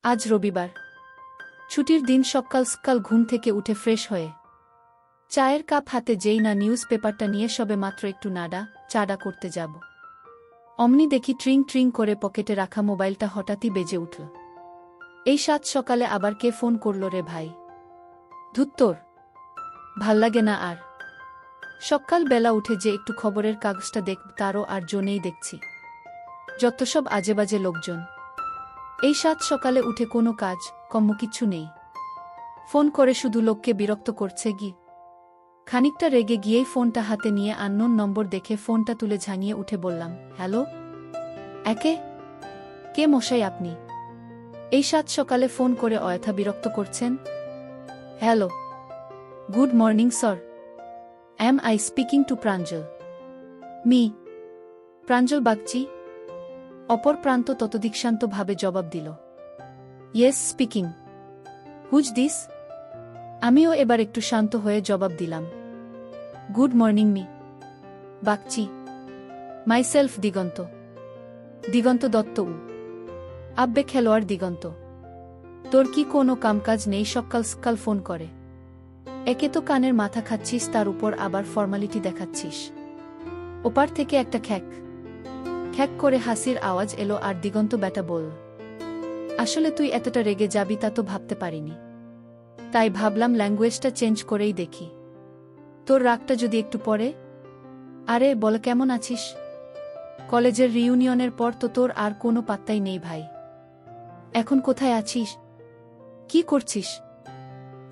আজ রবিবার। ছুটির দিন সকাল সকাল ঘুম থেকে উঠে ফ্রেশ হয়ে চায়ের কাপ হাতে যেই না নিউজ পেপারটা নিয়ে সবে মাত্র একটু নাড়া চাড়া করতে যাব, অমনি দেখি ট্রিং ট্রিং করে পকেটে রাখা মোবাইলটা হঠাৎই বেজে উঠল। এই সাত সকালে আবার কে ফোন করল রে ভাই? ধুত্তর, ভাল্লাগে না আর। সকাল বেলা উঠে যে একটু খবরের কাগজটা দেখব তারও আর জন্যেই দেখছি যত সব আজেবাজে লোকজন। এই সাত সকালে উঠে কোনো কাজ কম্ম কিচ্ছু নেই, ফোন করে শুধু লোককে বিরক্ত করছে গি। খানিকটা রেগে গিয়েই ফোনটা হাতে নিয়ে আননোন নম্বর দেখে ফোনটা তুলে ঝাঙিয়ে উঠে বললাম, হ্যালো। একে কে মশাই আপনি? এই সাত সকালে ফোন করে অযথা বিরক্ত করছেন? Hello, good morning sir, am I speaking to Pranjal? Me, Pranjal Bagchi. অপর প্রান্ত ততোদিকশান্তভাবে জবাব দিল, ইয়েস স্পিকিং। Whose this? আমিও এবার একটু শান্ত হয়ে জবাব দিলাম, good morning Mr Bagchi, myself Diganta. Diganta Dutta উ আব্বে খেলোয়াড় দিগন্ত। তোর কি কোনো কামকাজ নেই সকাল সকাল ফোন করে? একে তো কানের মাথা খাচ্ছিস, তার উপর আবার ফর্মালিটি দেখাচ্ছিস। ওপার থেকে একটা খ্যাক খ্যাক করে হাসির আওয়াজ এলো আর দিগন্ত ব্যাটা বল, আসলে তুই এতটা রেগে যাবি তা তো ভাবতে পারিনি, তাই ভাবলাম ল্যাঙ্গুয়েজটা চেঞ্জ করেই দেখি। তোর রাগটা যদি একটু পরে। আরে বল, কেমন আছিস? কলেজের রিইউনিয়নের পর তো তোর আর কোনো পাত্তাই নেই ভাই। এখন কোথায় আছিস? কি করছিস?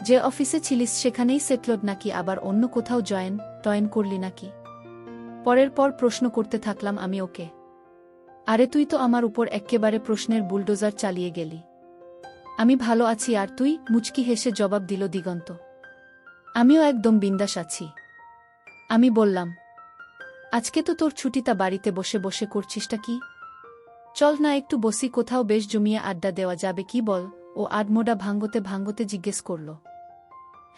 যে অফিসে ছিলিস সেখানেই সেটলড নাকি আবার অন্য কোথাও টয়েন করলি নাকি? পরের পর প্রশ্ন করতে থাকলাম আমি ওকে। আরে তুই তো আমার উপর এক্কেবারে প্রশ্নের বুলডোজার চালিয়ে গেলি। আমি ভালো আছি, আর তুই? মুচকি হেসে জবাব দিল দিগন্ত, আমিও একদম বিন্দাস আছি। আমি বললাম, আজকে তো তোর ছুটিটা বাড়িতে বসে বসে করছিসটা কি? চল না একটু বসি কোথাও, বেশ জমিয়ে আড্ডা দেওয়া যাবে কি বল? ও আডমোডা ভাঙ্গতে ভাঙ্গতে জিজ্ঞেস করল।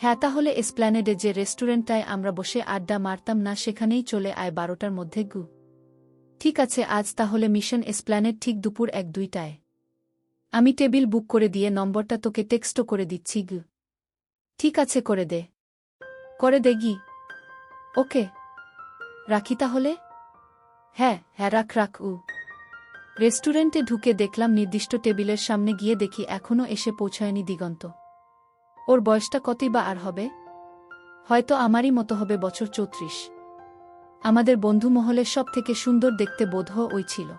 হ্যাঁ, তাহলে এসপ্ল্যানেডে যে রেস্টুরেন্টটায় আমরা বসে আড্ডা মারতাম না সেখানেই চলে আয় 12টার মধ্যে গু। ঠিক আছে, আজ তাহলে মিশন এসপ্ল্যানেড ঠিক দুপুর 1-2টায়। আমি টেবিল বুক করে দিয়ে নম্বরটা তোকে টেক্সটও করে দিচ্ছি গু। ঠিক আছে, করে দে। করে দে গি। ওকে, রাখি তাহলে? হ্যাঁ হ্যাঁ, রাখ উ। রেস্টুরেন্টে ঢুকে দেখলাম নির্দিষ্ট টেবিলের সামনে গিয়ে দেখি এখনও এসে পৌঁছায়নি দিগন্ত। ওর বয়সটা কতই বা আর হবে? হয়তো আমারই মতো হবে, বছর 34। আমাদের বন্ধু মহলের সব থেকে সুন্দর দেখতে বোধহয় ওই ছিল।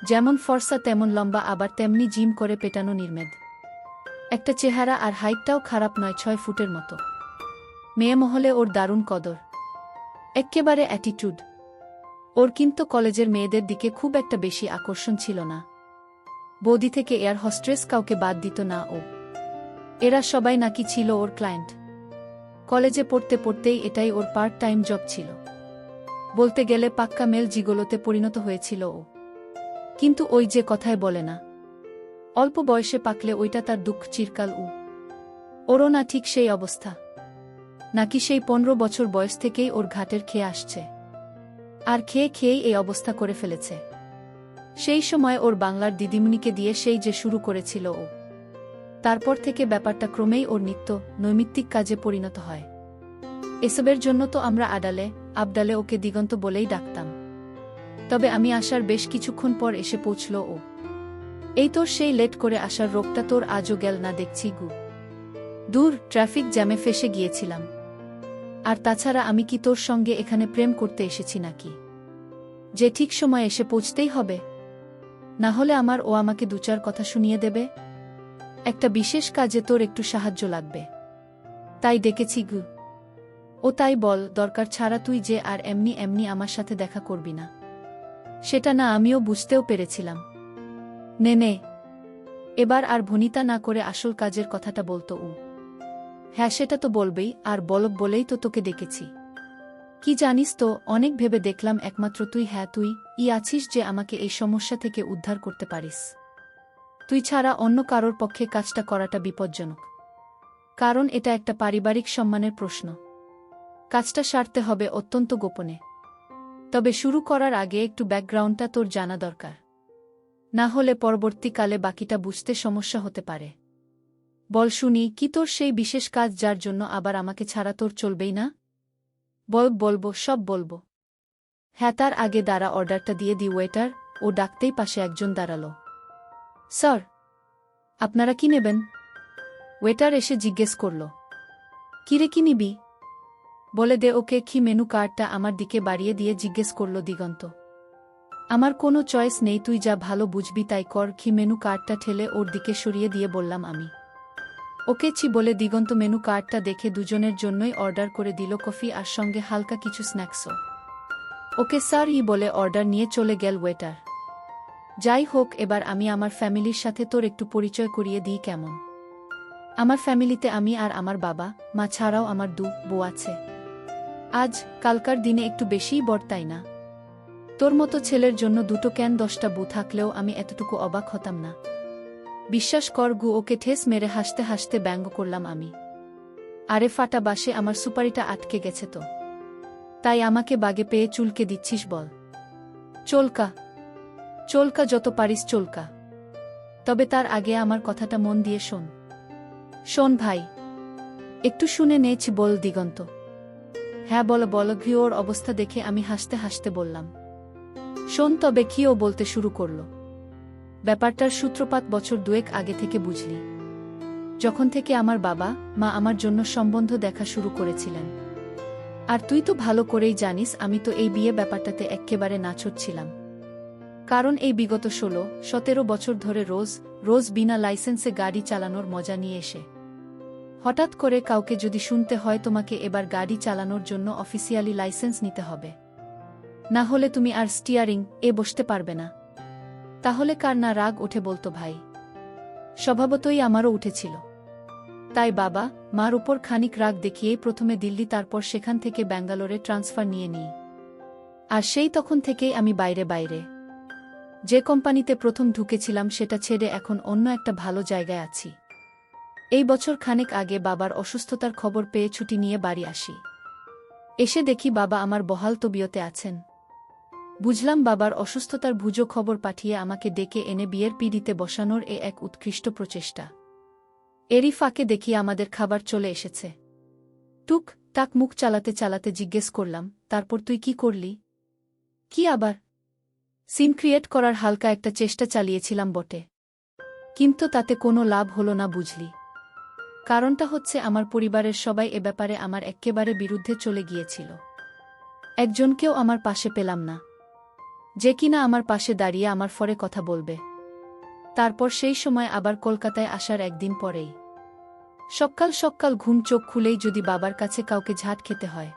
যেমন ফর্সা তেমন লম্বা, আবার তেমনি জিম করে পেটানো নির্মেদ একটা চেহারা, আর হাইটটাও খারাপ নয়, 6 ফুটের মতো। মেয়ে মহলে ওর দারুণ কদর, এক্কেবারে অ্যাটিটিউড। ওর কিন্তু কলেজের মেয়েদের দিকে খুব একটা বেশি আকর্ষণ ছিল না। বৌদি থেকে এয়ার হস্ট্রেস কাউকে বাদ দিত না ও। এরা সবাই নাকি ছিল ওর ক্লায়েন্ট। কলেজে পড়তে পড়তেই এটাই ওর পার্ট টাইম জব ছিল। বলতে গেলে পাক্কা মেল জিগোলোতে পরিণত হয়েছিল ও। কিন্তু ওই যে কথায় বলে না, অল্প বয়সে পাকলে ওইটা তার দুঃখ চিরকাল উ। ওরও না ঠিক সেই অবস্থা, নাকি সেই 15 বছর বয়স থেকেই ওর ঘাটের খেয়ে আসছে, আর খেয়ে খেয়েই এই অবস্থা করে ফেলেছে। সেই সময় ওর বাংলার দিদিমণিকে দিয়ে সেই যে শুরু করেছিল ও, তারপর থেকে ব্যাপারটা ক্রমেই ওর নিত্য নৈমিত্তিক কাজে পরিণত হয়। এসবের জন্য তো আমরা আবডালে ওকে দিগন্ত বলেই ডাকতাম। তবে আমি আসার বেশ কিছুক্ষণ পর এসে পৌঁছল ও। এই তোর সেই লেট করে আসার রোগটা তোর আজও গেল না দেখছি গু। দূর, ট্রাফিক জ্যামে ফেসে গিয়েছিলাম। আর তাছাড়া আমি কি তোর সঙ্গে এখানে প্রেম করতে এসেছি নাকি, যে ঠিক সময় এসে পৌঁছতেই হবে? না হলে ও আমাকে 2-4 কথা শুনিয়ে দেবে। একটা বিশেষ কাজে তোর একটু সাহায্য লাগবে, তাই ডেকেছি গু। ও তাই বল, দরকার ছাড়া তুই যে আর এমনি এমনি আমার সাথে দেখা করবি না, সেটা না আমিও বুঝতেও পেরেছিলাম। নে, এবার আর ভনিতা না করে আসল কাজের কথাটা বলতো উ। হ্যাঁ, সেটা তো বলবেই, আর বলেই তো তোকে ডেকেছি। কি জানিস তো, অনেক ভেবে দেখলাম একমাত্র তুই আছিস যে আমাকে এই সমস্যা থেকে উদ্ধার করতে পারিস। তুই ছাড়া অন্য কারোর পক্ষে কাজটা করাটা বিপজ্জনক, কারণ এটা একটা পারিবারিক সম্মানের প্রশ্ন। কাজটা সারতে হবে অত্যন্ত গোপনে। তবে শুরু করার আগে একটু ব্যাকগ্রাউন্ডটা তোর জানা দরকার। না হলে পরবর্তীকালে বাকিটা বুঝতে সমস্যা হতে পারে। বল শুনি, কি তোর সেই বিশেষ কাজ যার জন্য আবার আমাকে ছাড়া তোর চলবেই না? বলবো, সব বলবো। হ্যাঁ, তার আগে দাঁড়া, অর্ডারটা দিয়ে দি ওয়েটার। ও ডাকতেই পাশে একজন দাঁড়ালো। স্যার, আপনারা কি নেবেন? ওয়েটার এসে জিজ্ঞেস করল। কিরে, কি নিবি? বলে দে ওকে। কি মেনু কার্ডটা আমার দিকে বাড়িয়ে দিয়ে জিজ্ঞেস করল দিগন্ত। আমার কোনো চয়েস নেই, তুই যা ভালো বুঝবি তাই কর। কি মেনু কার্ডটা ঠেলে ওর দিকে সরিয়ে দিয়ে বললাম আমি। ওকে ছি বলে দিগন্ত মেনু কার্ডটা দেখে দুজনের জন্যই অর্ডার করে দিল কফি আর সঙ্গে হালকা কিছু স্ন্যাক্সও। ওকে স্যার বলে অর্ডার নিয়ে চলে গেল ওয়েটার। যাই হোক, এবার আমি আমার ফ্যামিলির সাথে তোর একটু পরিচয় করিয়ে দিই কেমন? আমার ফ্যামিলিতে আমি আর আমার বাবা মা ছাড়াও আমার বউ আছে। আজ কালকার দিনে একটু বেশিই বড়, তাই না? তোর মতো ছেলের জন্য দুটো কেন 10টা বউ থাকলেও আমি এতটুকু অবাক হতাম না। বিশ্বাস কর গু। ওকে ঠেস মেরে হাসতে হাসতে ব্যঙ্গ করলাম আমি। আরে ফাটা বাসে আমার সুপারিটা আটকে গেছে তো, তাই আমাকে বাগে পেয়ে চুলকে দিচ্ছিস? বল। চলকা চলকা, যত পারিস চলকা। তবে তার আগে আমার কথাটা মন দিয়ে শোন। শোন ভাই, একটু শুনে নেছি। বল দিগন্ত। হ্যাঁ বল। ওর অবস্থা দেখে আমি হাসতে হাসতে বললাম। শোন তবে। কি ও বলতে শুরু করল। ব্যাপারটার সূত্রপাত বছর 2 আগে থেকে বুঝলি, যখন থেকে আমার বাবা মা আমার জন্য সম্বন্ধ দেখা শুরু করেছিলেন। আর তুই তো ভালো করেই জানিস আমি তো এই বিয়ে ব্যাপারটাতে এক্কেবারে নাছোড় ছিলাম। কারণ এই বিগত 16-17 বছর ধরে রোজ বিনা লাইসেন্সে গাড়ি চালানোর মজা নিয়ে এসে হঠাৎ করে কাউকে যদি শুনতে হয় তোমাকে এবার গাড়ি চালানোর জন্য অফিসিয়ালি লাইসেন্স নিতে হবে, না হলে তুমি আর স্টিয়ারিং বসতে পারবে না, তাহলে কার না রাগ ওঠে বলতো ভাই? স্বভাবতই আমারও উঠেছিল। তাই বাবা মার উপর খানিক রাগ দেখিয়েই প্রথমে দিল্লি, তারপর সেখান থেকে ব্যাঙ্গালোরে ট্রান্সফার নিয়ে নিই। আর সেই তখন থেকেই আমি বাইরে যে কোম্পানিতে প্রথম ঢুকেছিলাম সেটা ছেড়ে এখন অন্য একটা ভালো জায়গায় আছি। এই বছর খানেক আগে বাবার অসুস্থতার খবর পেয়ে ছুটি নিয়ে বাড়ি আসি। এসে দেখি বাবা আমার বহাল তবিয়তে আছেন। বুঝলাম বাবার অসুস্থতার ভুজো খবর পাঠিয়ে আমাকে ডেকে এনে বিয়ের পিঁড়িতে বসানোর এক উৎকৃষ্ট প্রচেষ্টা। এরই ফাঁকে দেখি আমাদের খাবার চলে এসেছে। টুক টাক মুখ চালাতে চালাতে জিজ্ঞেস করলাম, তারপর তুই কি করলি? কি আবার? সিন ক্রিয়েট করার হালকা একটা চেষ্টা চালিয়েছিলাম বটে, কিন্তু তাতে কোনো লাভ হলো না বুঝলি। কারণটা হচ্ছে আমার পরিবারের সবাই এ ব্যাপারে আমার এক্কেবারে বিরুদ্ধে চলে গিয়েছিল। একজনকেও আমার পাশে পেলাম না, যে কিনা আমার পাশে দাঁড়িয়ে আমার ফরে কথা বলবে। তারপর সেই সময় আবার কলকাতায় আসার একদিন পরেই সকাল ঘুম চোখ খুলেই যদি বাবার কাছে কাউকে ঝাঁট খেতে হয়,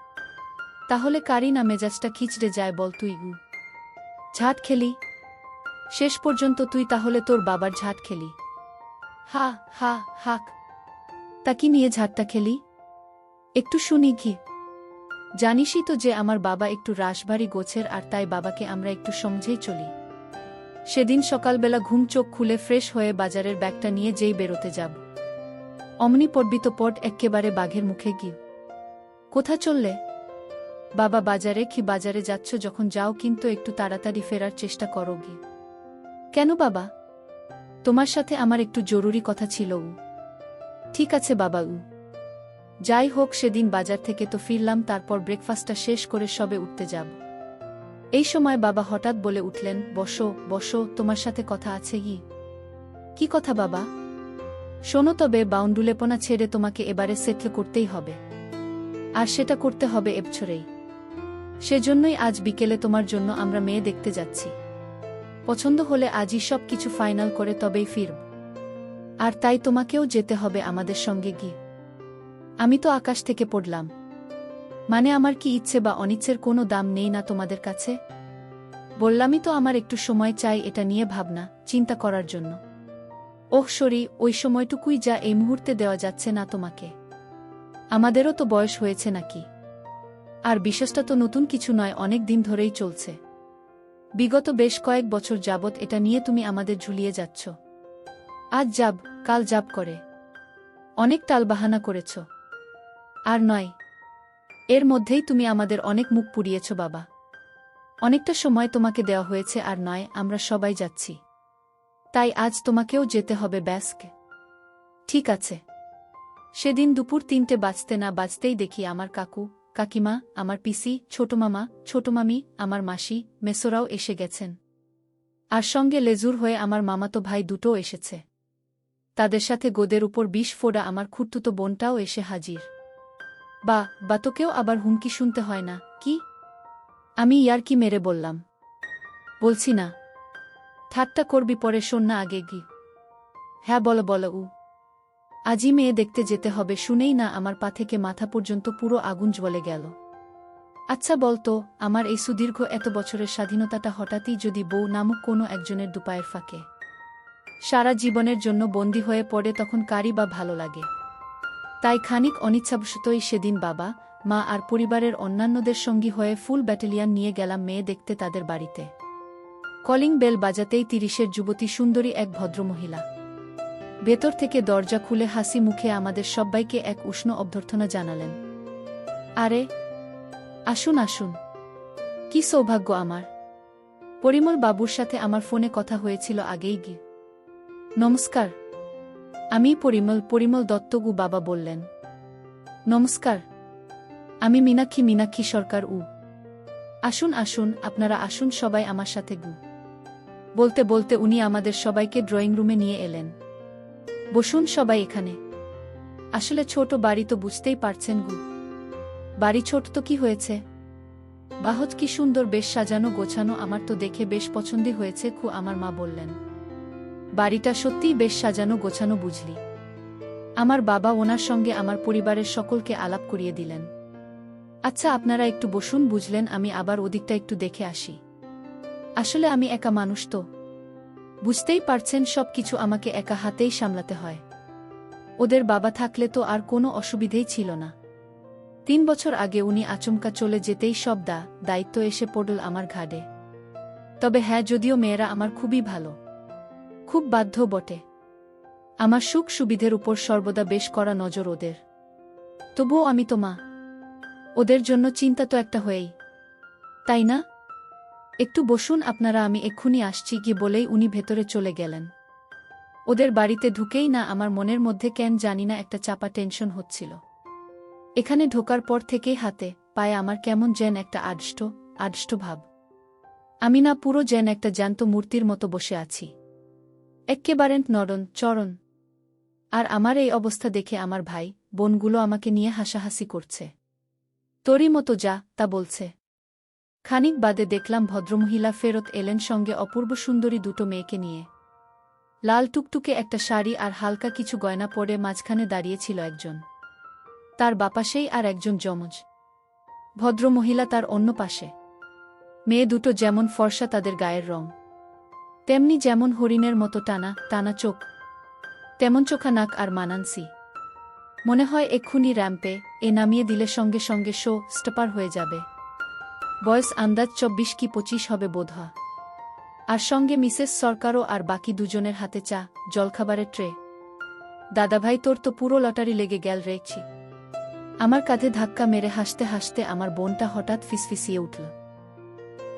তাহলে কারই না মেজাজটা খিচড়ে যায় বল? তুই ঝাঁট খেলি? শেষ পর্যন্ত তুই তাহলে তোর বাবার ঝাঁট খেলি? হা হা হাক। তা কি নিয়ে ঝাঁটটা খেলি? একটু শুনি কি। জানিসই তো যে আমার বাবা একটু রাশভারী গোছের, আর তাই বাবাকে আমরা একটু সমঝেই চলি। সেদিন সকালবেলা ঘুম চোখ খুলে ফ্রেশ হয়ে বাজারের ব্যাগটা নিয়ে যেই বেরোতে যাব, অমনি পড়বিত পট এক্কেবারে বাঘের মুখে গিয়ে। কোথা চললে? বাবা বাজারে। কি বাজারে যাচ্ছ? যখন যাও কিন্তু একটু তাড়াতাড়ি ফেরার চেষ্টা করো গিয়ে। কেন বাবা? তোমার সাথে আমার একটু জরুরি কথা ছিল। ঠিক আছে বাবা। যাই হোক, সেদিন বাজার থেকে তো ফিরলাম, তারপর ব্রেকফাস্টটা শেষ করে সবে উঠতে যাব। এই সময় বাবা হঠাৎ বলে উঠলেন, বসো, তোমার সাথে কথা আছে। কি কথা বাবা? শোনো তবে, বাউন্ডুলেপনা ছেড়ে তোমাকে এবারে সেটল করতেই হবে, আর সেটা করতে হবে এবছরেই। সেজন্যই আজ বিকেলে তোমার জন্য আমরা মেয়ে দেখতে যাচ্ছি। পছন্দ হলে আজই সব কিছু ফাইনাল করে তবেই ফিরব। আর তাই তোমাকেও যেতে হবে আমাদের সঙ্গে গিয়ে। আমি তো আকাশ থেকে পড়লাম, মানে আমার কি ইচ্ছে বা অনিচ্ছের কোনো দাম নেই না তোমাদের কাছে? বললামই তো আমার একটু সময় চাই এটা নিয়ে ভাবনা চিন্তা করার জন্য। ওহ সরি, ওই সময়টুকুই যা এই মুহূর্তে দেওয়া যাচ্ছে না তোমাকে। আমাদেরও তো বয়স হয়েছে নাকি? আর বিশ্বাসটা তো নতুন কিছু নয়, অনেক দিন ধরেই চলছে। বিগত বেশ কয়েক বছর যাবৎ এটা নিয়ে তুমি আমাদের ঝুলিয়ে যাচ্ছ। আজ যাব কাল যাব করে অনেক টালবাহানা করেছ। আর নয়, এর মধ্যেই তুমি আমাদের অনেক মুখ পুড়িয়েছ বাবা। অনেকটা সময় তোমাকে দেওয়া হয়েছে, আর নয় আমরা সবাই যাচ্ছি। তাই আজ তোমাকেও যেতে হবে ব্যাসকে। ঠিক আছে। সেদিন দুপুর ৩টে বাজতে না বাজতেই দেখি আমার কাকু, কাকিমা, আমার পিসি, ছোট মামা, ছোট মামি, আমার মাসি, মেসোরাও এসে গেছেন। আর সঙ্গে লেজুর হয়ে আমার মামাতো ভাই দুটোও এসেছে। তাদের সাথে গোদের উপর ২০ ফোঁড়া আমার খুঁড়তুতো বোনটাও এসে হাজির। বা তোকেও আবার হুমকি শুনতে হয় না কি? আমি ইয়ার্কি মেরে বললাম। বলছি না। ঠাট্টা করবি পরে শোন না আগে গি। হ্যাঁ বলো উ। আজই মেয়ে দেখতে যেতে হবে শুনেই না আমার পা থেকে মাথা পর্যন্ত পুরো আগুন জ্বলে গেল। আচ্ছা বলতো, আমার এই সুদীর্ঘ এত বছরের স্বাধীনতাটা হঠাৎই যদি বউ নামক কোনো একজনের দুপায়ের ফাঁকে সারা জীবনের জন্য বন্দী হয়ে পড়ে তখন কারই বা ভালো লাগে? তাই খানিক অনিচ্ছাবশতই সেদিন বাবা, মা আর পরিবারের অন্যান্যদের সঙ্গী হয়ে ফুল ব্যাটালিয়ন নিয়ে গেলাম মেয়ে দেখতে তাদের বাড়িতে। কলিং বেল বাজাতেই ৩০-এর যুবতী সুন্দরী এক ভদ্রমহিলা ভেতর থেকে দরজা খুলে হাসি মুখে আমাদের সব্বাইকে এক উষ্ণ অভ্যর্থনা জানালেন। আরে আসুন আসুন, কি সৌভাগ্য আমার। পরিমল বাবুর সাথে আমার ফোনে কথা হয়েছিল আগেই গি। নমস্কার, আমি পরিমল দত্তগু বাবা বললেন। নমস্কার, আমি মীনাক্ষী সরকার উ। আসুন আসুন, আপনারা আসুন সবাই আমার সাথে গু। বলতে বলতে উনি আমাদের সবাইকে ড্রয়িং রুমে নিয়ে এলেন। বসুন সবাই এখানে। আসলে ছোট বাড়ি তো বুঝতেই পারছেন গু। বাড়ি ছোট তো কি হয়েছে, বাহত কি সুন্দর, বেশ সাজানো গোছানো, আমার তো দেখে বেশ পছন্দই হয়েছে খু। আমার মা বললেন, বাড়িটা সত্যিই বেশ সাজানো গোছানো বুঝলি। আমার বাবা ওনার সঙ্গে আমার পরিবারের সকলকে আলাপ করিয়ে দিলেন। আচ্ছা আপনারা একটু বসুন, বুঝলেন, আমি আবার ওদিকটা একটু দেখে আসি। আসলে আমি একা মানুষ তো, বুঝতেই পারছেন, সব কিছু আমাকে একা হাতেই সামলাতে হয়। ওদের বাবা থাকলে তো আর কোনো অসুবিধেই ছিল না। ৩ বছর আগে উনি আচমকা চলে যেতেই সব দায়িত্ব এসে পড়ল আমার ঘাড়ে। তবে হ্যাঁ, যদিও মেয়েরা আমার খুবই ভালো, খুব বাধ্য বটে। আমার সুখ সুবিধের উপর সর্বদা বেশ করা নজর ওদের। তবুও আমি তো মা, ওদের জন্য চিন্তা তো একটা হয়েই, তাই না? একটু বসুন আপনারা, আমি এক্ষুনি আসছি কি বলেই উনি ভেতরে চলে গেলেন। ওদের বাড়িতে ঢুকেই না আমার মনের মধ্যে কেন জানি না একটা চাপা টেনশন হচ্ছিল। এখানে ঢোকার পর থেকেই হাতে পায়ে আমার কেমন যেন একটা আড়ষ্ট ভাব। আমি না পুরো যেন একটা জ্যান্ত মূর্তির মতো বসে আছি, এক্কেবারে নরন চরণ। আর আমার এই অবস্থা দেখে আমার ভাই বোনগুলো আমাকে নিয়ে হাসাহাসি করছে। তোরই মতো যা তা বলছে। খানিক বাদে দেখলাম ভদ্রমহিলা ফেরত এলেন সঙ্গে অপূর্ব সুন্দরী দুটো মেয়েকে নিয়ে। লাল টুকটুকে একটা শাড়ি আর হালকা কিছু গয়না পরে মাঝখানে দাঁড়িয়েছিল একজন, তার বাপাশেই আর একজন যমজ ভদ্রমহিলা তার অন্য পাশে। মেয়ে দুটো যেমন ফর্সা তাদের গায়ের রং, তেমনি যেমন হরিণের মতো টানা চোখ, তেমন চোখা নাক আর মানানসি। মনে হয় এক্ষুনি র্যাম্পে নামিয়ে দিলে সঙ্গে সঙ্গে শো স্টপার হয়ে যাবে। বয়স আন্দাজ ২৪ কি ২৫ হবে বোধহয়। আর সঙ্গে মিসেস সরকারও, আর বাকি দুজনের হাতে চা জলখাবারের ট্রে। দাদাভাই, তোর তো পুরো লটারি লেগে গেল রেছি। আমার কাঁধে ধাক্কা মেরে হাসতে হাসতে আমার বোনটা হঠাৎ ফিসফিসিয়ে উঠল।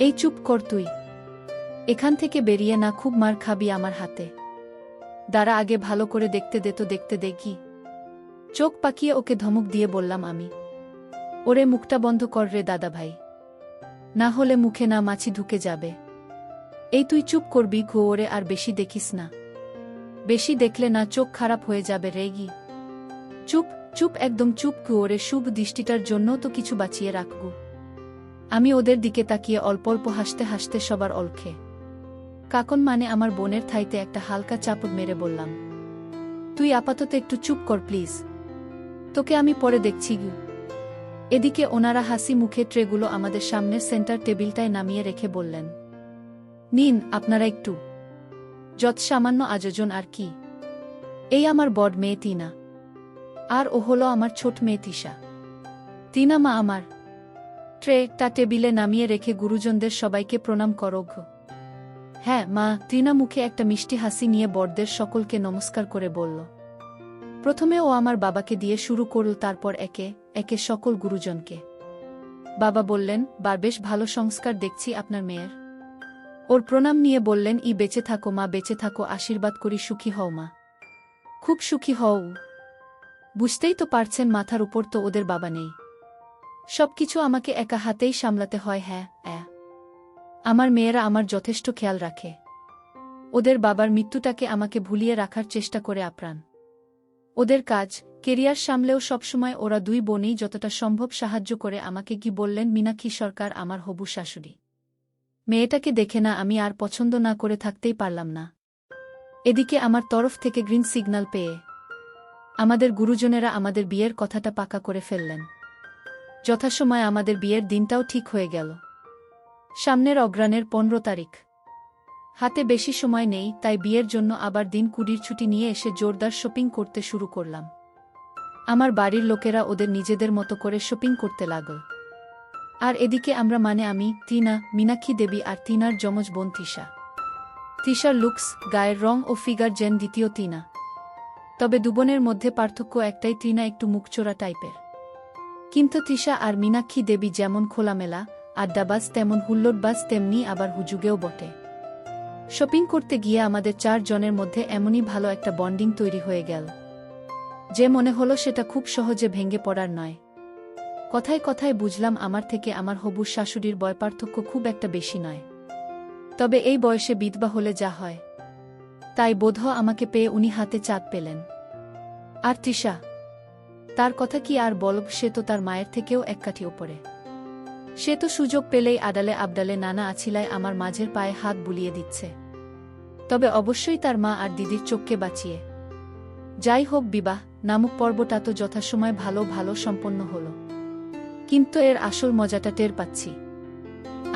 এই চুপ কর তুই, এখান থেকে বেরিয়ে না, খুব মার খাবি আমার হাতে। দাঁড়া, আগে ভালো করে দেখতে দেখি। চোখ পাকিয়ে ওকে ধমক দিয়ে বললাম আমি। ওরে মুখটা বন্ধ কর রে দাদাভাই, না হলে মুখে না মাছি ঢুকে যাবে। এই তুই চুপ করবি ঘো, ওরে আর বেশি দেখিস না। বেশি দেখলে না চোখ খারাপ হয়ে যাবে রেগি। চুপ চুপ, একদম চুপ ঘো, ওরে শুভ দৃষ্টিটার জন্য তো কিছু বাঁচিয়ে রাখবো। আমি ওদের দিকে তাকিয়ে অল্প অল্প হাসতে হাসতে সবার অলখে কাকন মানে আমার বোনের থাইতে একটা হালকা চাপড় মেরে বললাম, তুই আপাতত একটু চুপ কর প্লিজ, তোকে আমি পরে দেখছি গু। এদিকে ওনারা হাসি মুখে ট্রেগুলো আমাদের সামনের সেন্টার টেবিলটায় নামিয়ে রেখে বললেন, নিন আপনারা একটু। যত সামান্য আয়োজন আর কি। এই আমার বড় মেয়ে তিনা, আর ও হলো আমার ছোট মেয়ে তিশা। তিনা মা আমার। ট্রেটা টেবিলে নামিয়ে রেখে গুরুজনদের সবাইকে প্রণাম করো। হ্যাঁ মা, ত্রিনা মুখে একটা মিষ্টি হাসি নিয়ে বড়দের সকলকে নমস্কার করে বলল। প্রথমে ও আমার বাবাকে দিয়ে শুরু করল, তারপর একে একে সকল গুরুজনকে। বাবা বললেন, বেশ ভালো সংস্কার দেখছি আপনার মেয়ের। ওর প্রণাম নিয়ে বললেন, ই বেঁচে থাকো মা, বেঁচে থাকো, আশীর্বাদ করি, সুখী হও মা, খুব সুখী হও। বুঝতেই তো পারছেন, মাথার উপর তো ওদের বাবা নেই, সবকিছু আমাকে একা হাতেই সামলাতে হয়। হ্যাঁ, আমার মেয়েরা আমার যথেষ্ট খেয়াল রাখে, ওদের বাবার মৃত্যুটাকে আমাকে ভুলিয়ে রাখার চেষ্টা করে আপ্রাণ। ওদের কাজ, কেরিয়ার সামলেও সবসময় ওরা দুই বোনেই যতটা সম্ভব সাহায্য করে আমাকে। কি বললেন মীনাক্ষী সরকার, আমার হবু শাশুড়ি। মেয়েটাকে দেখে না আমি আর পছন্দ না করে থাকতেই পারলাম না। এদিকে আমার তরফ থেকে গ্রিন সিগন্যাল পেয়ে আমাদের গুরুজনেরা আমাদের বিয়ের কথাটা পাকা করে ফেললেন। যথাসময়ে আমাদের বিয়ের দিনটাও ঠিক হয়ে গেল, সামনের অগ্রহায়ণের 15 তারিখ। হাতে বেশি সময় নেই, তাই বিয়ের জন্য আবার দিন 20 ছুটি নিয়ে এসে জোরদার শপিং করতে শুরু করলাম। আমার বাড়ির লোকেরা ওদের নিজেদের মতো করে শপিং করতে লাগল। আর এদিকে আমরা, মানে আমি, টিনা, মীনাক্ষী দেবী আর টিনার যমজ বোন তিশা। তিশার লুকস, গায়ের রং ও ফিগার যেন দ্বিতীয় টিনা, তবে দুবোনের মধ্যে পার্থক্য একটাই, টিনা একটু মুখচোরা টাইপের, কিন্তু তিশা আর মীনাক্ষী দেবী যেমন খোলামেলা আড্ডাবাজ, তেমন হুল্লোড়বাজ, তেমনি আবার হুজুগেও বটে। শপিং করতে গিয়ে আমাদের 4 জনের মধ্যে এমনই ভালো একটা বন্ডিং তৈরি হয়ে গেল যে মনে হলো সেটা খুব সহজে ভেঙে পড়ার নয়। কথায় কথায় বুঝলাম আমার থেকে আমার হবু শাশুড়ির বয় পার্থক্য খুব একটা বেশি নয়, তবে এই বয়সে বিধবা হলে যা হয়, তাই বোধহয় আমাকে পেয়ে উনি হাতে চাঁদ পেলেন। আর তৃষা, তার কথা কি আর বলব, সে তো তার মায়ের থেকেও এক কাঠি ওপরে। সে তো সুযোগ পেলেই আডালে আবডালে নানা আছিলায় আমার মাঝের পায়ে হাত বুলিয়ে দিচ্ছে, তবে অবশ্যই তার মা আর দিদির চোখকে বাঁচিয়ে। যাই হোক, বিবাহ নামক পর্বটা তো যথাসময় ভালো ভালো সম্পন্ন হল, কিন্তু এর আসল মজাটা টের পাচ্ছি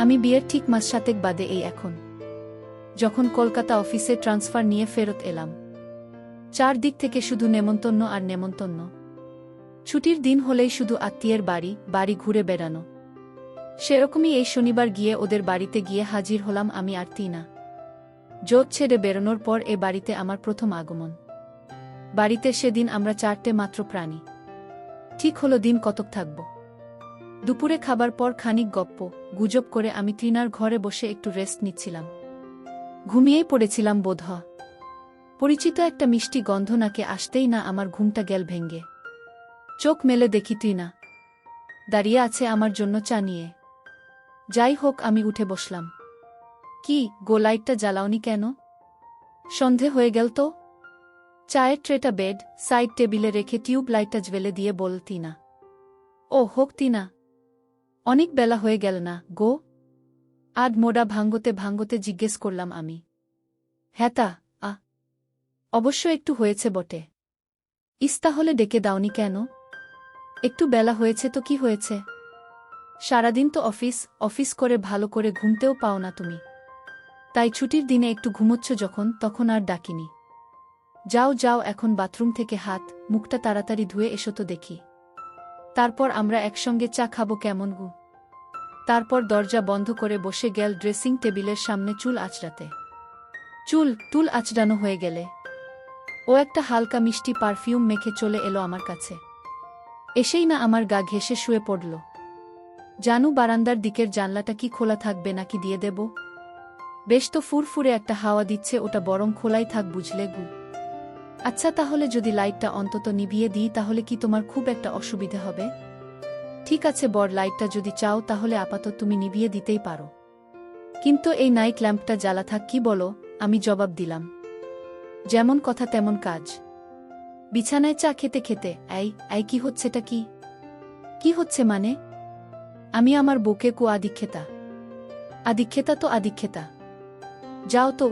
আমি বিয়ের ঠিক মাস 7 বাদে, এই এখন, যখন কলকাতা অফিসে ট্রান্সফার নিয়ে ফেরত এলাম। 4 দিক থেকে শুধু নেমন্তন্ন আর নেমন্তন্ন। ছুটির দিন হলেই শুধু আত্মীয়ের বাড়ি বাড়ি ঘুরে বেড়ানো। সেরকমই এই শনিবার গিয়ে ওদের বাড়িতে গিয়ে হাজির হলাম আমি আর টিনা। জোট ছেড়ে বেরোনোর পর এ বাড়িতে আমার প্রথম আগমন। বাড়িতে সেদিন আমরা 4টে মাত্র প্রাণী। ঠিক হলো দিন কতক থাকব। দুপুরে খাবার পর খানিক গপ্প গুজব করে আমি টিনার ঘরে বসে একটু রেস্ট নিচ্ছিলাম। ঘুমিয়েই পড়েছিলাম বোধহয়। পরিচিত একটা মিষ্টি গন্ধ নাকে আসতেই না আমার ঘুমটা গেল ভেঙ্গে। চোখ মেলে দেখি টিনা দাঁড়িয়ে আছে আমার জন্য চা নিয়ে। যাই হোক, আমি উঠে বসলাম। কি গো, লাইটটা জ্বালাওনি কেন? সন্ধে হয়ে গেল তো। চায়ের ট্রেটা বেড সাইড টেবিলে রেখে টিউব লাইটটা জ্বেলে দিয়ে বল টিনা। ও হোক টিনা, অনেক বেলা হয়ে গেল না গো? আধ মোড়া ভাঙ্গতে ভাঙ্গতে জিজ্ঞেস করলাম আমি। হ্যাঁ তা অবশ্য একটু হয়েছে বটে। তাহলে ডেকে দাওনি কেন? একটু বেলা হয়েছে তো কি হয়েছে? সারাদিন তো অফিস অফিস করে ভালো করে ঘুমতেও পাও না তুমি, তাই ছুটির দিনে একটু ঘুমোচ্ছ যখন তখন আর ডাকিনি। যাও যাও, এখন বাথরুম থেকে হাত মুখটা তাড়াতাড়ি ধুয়ে এসো তো দেখি, তারপর আমরা একসঙ্গে চা খাবো কেমন গু? তারপর দরজা বন্ধ করে বসে গেল ড্রেসিং টেবিলের সামনে চুল আঁচড়াতে। টুল আঁচড়ানো হয়ে গেলে ও একটা হালকা মিষ্টি পারফিউম মেখে চলে এলো আমার কাছে। এসেই না আমার গা ঘেঁষে শুয়ে পড়ল। জানু, বারান্দার দিকের জানলাটা কি খোলা থাকবে নাকি দিয়ে দেব? বেশ তো ফুরফুরে একটা হাওয়া দিচ্ছে, ওটা বরং খোলাই থাক বুঝলে গু। আচ্ছা, তাহলে যদি লাইটটা অন্তত নিভিয়ে দিই তাহলে কি তোমার খুব একটা অসুবিধে হবে? ঠিক আছে বর, লাইটটা যদি চাও তাহলে আপাতত তুমি নিভিয়ে দিতেই পারো, কিন্তু এই নাইট ল্যাম্পটা জ্বালা থাক, কি বলো? আমি জবাব দিলাম। যেমন কথা তেমন কাজ। বিছানায় চা খেতে খেতে এই কি হচ্ছেটা? কি হচ্ছে মানে? আমি আমার বউকে আদিক্ষেতা তো আদিক্ষেতা। যাও তো